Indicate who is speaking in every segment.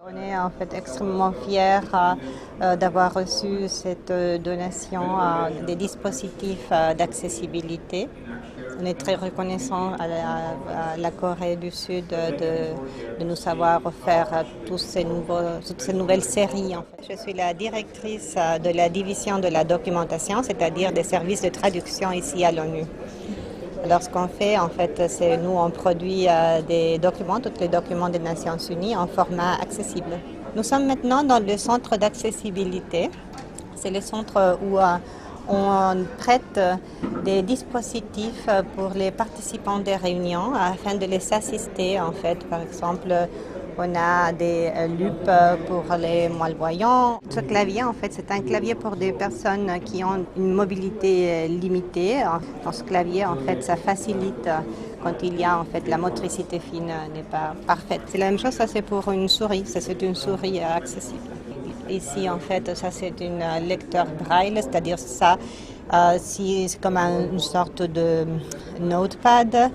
Speaker 1: On est en fait extrêmement fiers d'avoir reçu cette donation des dispositifs d'accessibilité. On est très reconnaissant à la Corée du Sud de nous savoir offert toutes ces nouvelles séries. En fait. Je suis la directrice de la division de la documentation, c'est-à-dire des services de traduction ici à l'ONU. Alors ce qu'on fait, en fait, c'est nous, on produit des documents, tous les documents des Nations Unies en format accessible. Nous sommes maintenant dans le centre d'accessibilité. C'est le centre où on prête des dispositifs pour les participants des réunions afin de les assister, en fait. Par exemple, on a des lupes pour les malvoyants. Ce clavier, en fait, c'est un clavier pour des personnes qui ont une mobilité limitée. Dans ce clavier, en fait, ça facilite quand il y a, en fait, la motricité fine n'est pas parfaite. C'est la même chose, ça c'est pour une souris. Ça, c'est une souris accessible. Ici, en fait, ça c'est un lecteur braille, c'est-à-dire ça, c'est comme une sorte de notepad.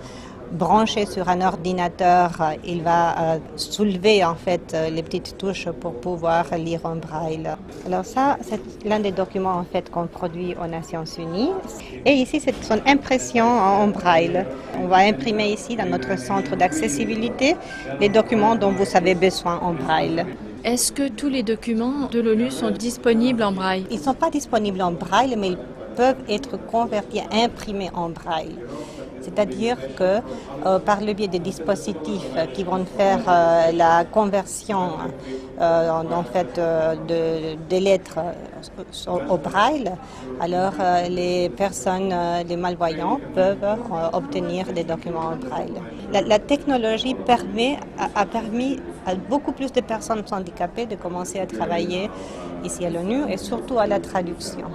Speaker 1: Branché sur un ordinateur, il va soulever en fait les petites touches pour pouvoir lire en braille. Alors ça, c'est l'un des documents en fait qu'on produit aux Nations Unies. Et ici, c'est son impression en braille. On va imprimer ici dans notre centre d'accessibilité les documents dont vous avez besoin en braille.
Speaker 2: Est-ce que tous les documents de l'ONU sont disponibles en braille?
Speaker 1: Ils ne sont pas disponibles en braille, mais ils peuvent être convertis, imprimés en braille. C'est-à-dire que par le biais des dispositifs qui vont faire la conversion en fait, des lettres au braille, alors les personnes, les malvoyants peuvent obtenir des documents en braille. La technologie a permis à beaucoup plus de personnes handicapées de commencer à travailler ici à l'ONU et surtout à la traduction.